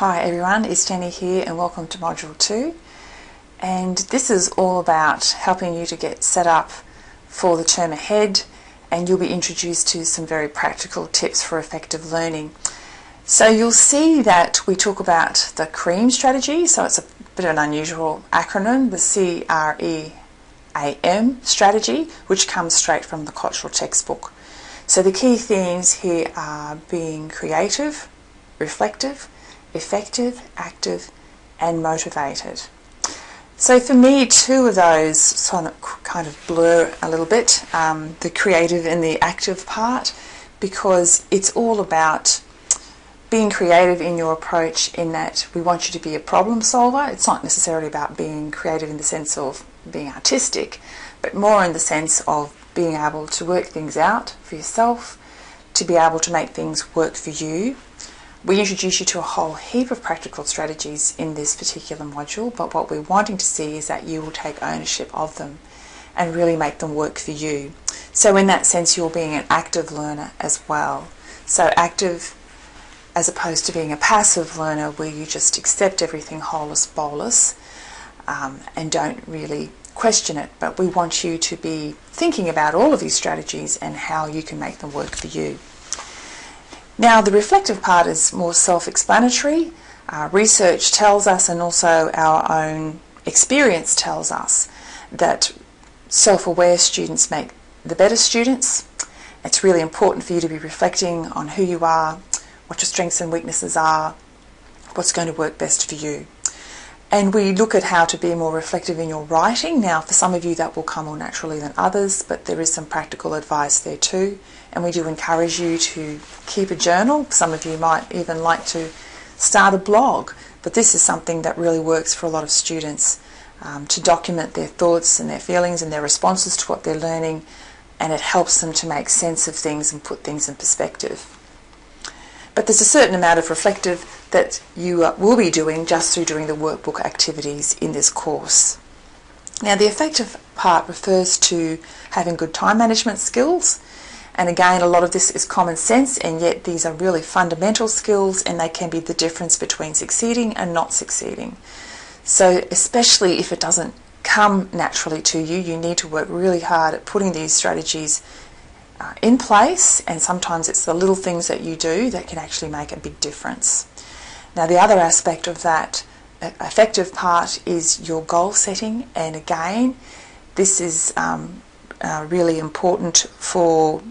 Hi everyone, it's Jenny here and welcome to Module 2, and this is all about helping you to get set up for the term ahead, and you'll be introduced to some very practical tips for effective learning. So you'll see that we talk about the CREAM strategy, so it's a bit of an unusual acronym, the CREAM strategy, which comes straight from the Cottrell textbook. So the key themes here are being creative, reflective, effective, active and motivated. So for me, two of those kind of blur a little bit, the creative and the active part, because it's all about being creative in your approach, in that we want you to be a problem solver. It's not necessarily about being creative in the sense of being artistic, but more in the sense of being able to work things out for yourself, to be able to make things work for you. We introduce you to a whole heap of practical strategies in this particular module, but what we're wanting to see is that you will take ownership of them and really make them work for you. So in that sense, you're being an active learner as well. So active as opposed to being a passive learner where you just accept everything holus bolus and don't really question it. But we want you to be thinking about all of these strategies and how you can make them work for you. Now, the reflective part is more self-explanatory. Research tells us, and also our own experience tells us, that self-aware students make the better students. It's really important for you to be reflecting on who you are, what your strengths and weaknesses are, what's going to work best for you. And we look at how to be more reflective in your writing. Now, for some of you that will come more naturally than others, but there is some practical advice there too. And we do encourage you to keep a journal. Some of you might even like to start a blog, but this is something that really works for a lot of students, to document their thoughts and their feelings and their responses to what they're learning, and it helps them to make sense of things and put things in perspective. But there's a certain amount of reflective that you will be doing just through doing the workbook activities in this course. Now, the effective part refers to having good time management skills. And again, a lot of this is common sense, and yet these are really fundamental skills, and they can be the difference between succeeding and not succeeding. So especially if it doesn't come naturally to you, you need to work really hard at putting these strategies in place, and sometimes it's the little things that you do that can actually make a big difference. Now, the other aspect of that effective part is your goal setting, and again, this is really important for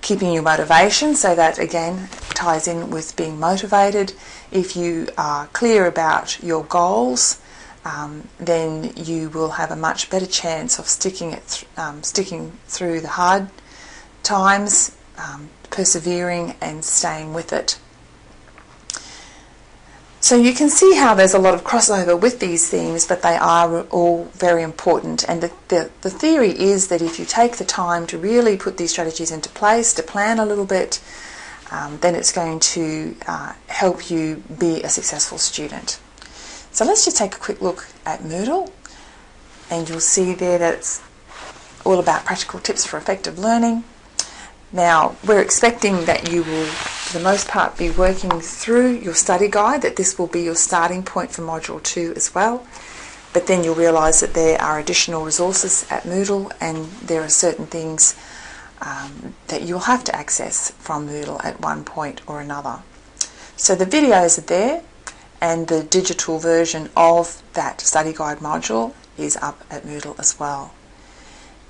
keeping your motivation, so that again ties in with being motivated. If you are clear about your goals, then you will have a much better chance of sticking through the hard times, persevering and staying with it. So you can see how there's a lot of crossover with these themes, but they are all very important. And the theory is that if you take the time to really put these strategies into place, to plan a little bit, then it's going to help you be a successful student. So let's just take a quick look at Moodle, and you'll see there that it's all about practical tips for effective learning. Now, we're expecting that you will, for the most part, be working through your study guide, that this will be your starting point for Module 2 as well. But then you'll realise that there are additional resources at Moodle, and there are certain things that you'll have to access from Moodle at one point or another. So the videos are there, and the digital version of that study guide module is up at Moodle as well.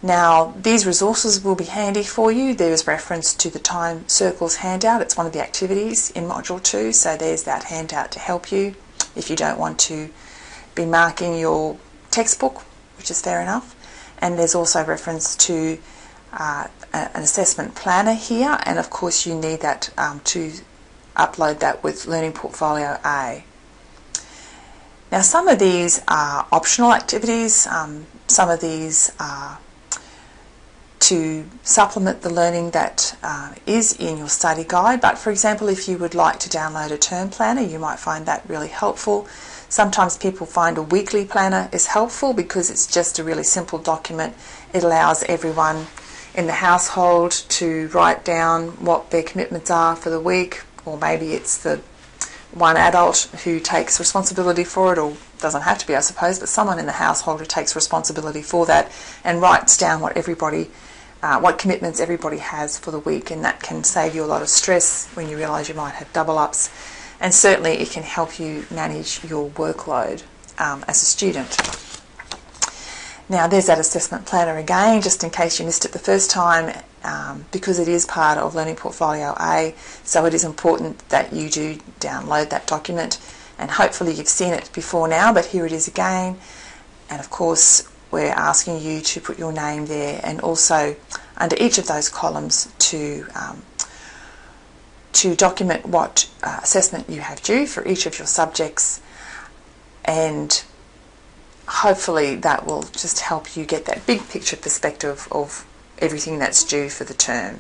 Now, these resources will be handy for you. There's reference to the Time Circles handout. It's one of the activities in Module 2, so there's that handout to help you if you don't want to be marking your textbook, which is fair enough. And there's also reference to an assessment planner here, and of course you need that to upload that with Learning Portfolio A. Now, some of these are optional activities, some of these are to supplement the learning that is in your study guide. But for example, if you would like to download a term planner, you might find that really helpful. Sometimes people find a weekly planner is helpful because it's just a really simple document. It allows everyone in the household to write down what their commitments are for the week, or maybe it's the one adult who takes responsibility for it, or doesn't have to be, I suppose, but someone in the household who takes responsibility for that and writes down what commitments everybody has for the week, and that can save you a lot of stress when you realise you might have double ups, and certainly it can help you manage your workload as a student. Now there's that assessment planner again, just in case you missed it the first time, because it is part of Learning Portfolio A, so it is important that you do download that document, and hopefully you've seen it before now, but here it is again. And of course we're asking you to put your name there, and also under each of those columns to document what assessment you have due for each of your subjects, and hopefully that will just help you get that big picture perspective of everything that's due for the term.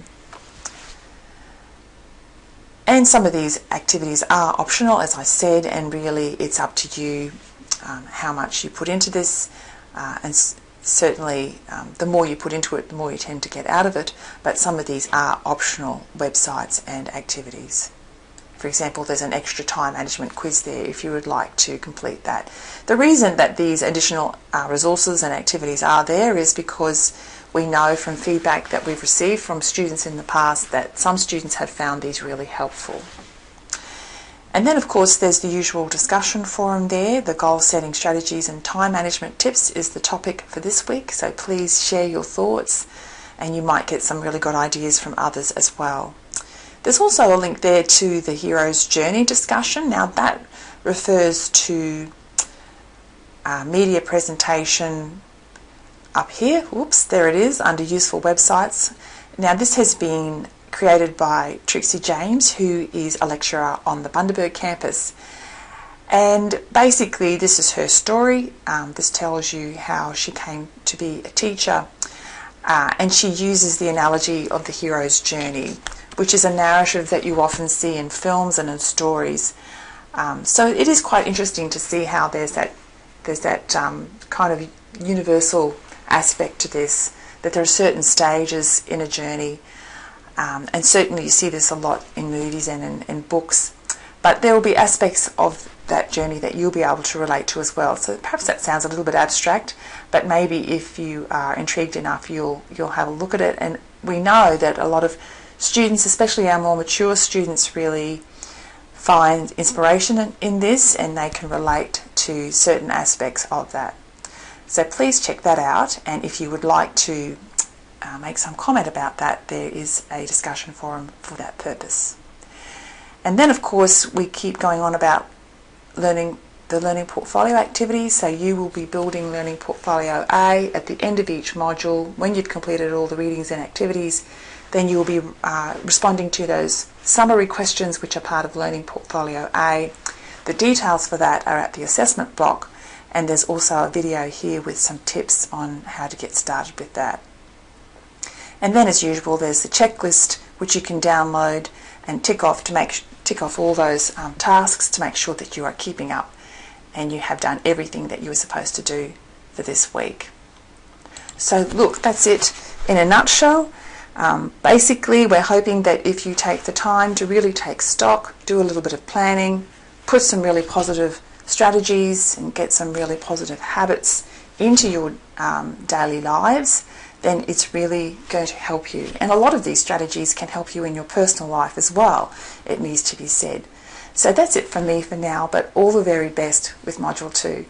And some of these activities are optional, as I said, and really it's up to you how much you put into this, and certainly the more you put into it, the more you tend to get out of it, but some of these are optional websites and activities. For example, there's an extra time management quiz there if you would like to complete that. The reason that these additional resources and activities are there is because we know from feedback that we've received from students in the past that some students have found these really helpful. And then of course there's the usual discussion forum there. The goal setting strategies and time management tips is the topic for this week, so please share your thoughts and you might get some really good ideas from others as well. There's also a link there to the Hero's Journey discussion. Now that refers to media presentation up here. Whoops, there it is under useful websites. Now this has been created by Trixie James, who is a lecturer on the Bundaberg campus, and basically this is her story. This tells you how she came to be a teacher, and she uses the analogy of the hero's journey, which is a narrative that you often see in films and in stories. So it is quite interesting to see how there's that kind of universal aspect to this, that there are certain stages in a journey, and certainly you see this a lot in movies and in books, but there will be aspects of that journey that you'll be able to relate to as well. So perhaps that sounds a little bit abstract, but maybe if you are intrigued enough you'll have a look at it. And we know that a lot of students, especially our more mature students, really find inspiration in this, and they can relate to certain aspects of that. So please check that out, and if you would like to make some comment about that, there is a discussion forum for that purpose. And then of course we keep going on about the Learning Portfolio activities, so you will be building Learning Portfolio A at the end of each module. When you've completed all the readings and activities, then you will be responding to those summary questions which are part of Learning Portfolio A. The details for that are at the assessment block, and there's also a video here with some tips on how to get started with that. And then as usual there's the checklist which you can download and tick off all those tasks to make sure that you are keeping up and you have done everything that you were supposed to do for this week. So look, that's it in a nutshell. Basically we're hoping that if you take the time to really take stock, do a little bit of planning, put some really positive strategies and get some really positive habits into your daily lives, then it's really going to help you. And a lot of these strategies can help you in your personal life as well, it needs to be said. So that's it from me for now, but all the very best with Module 2.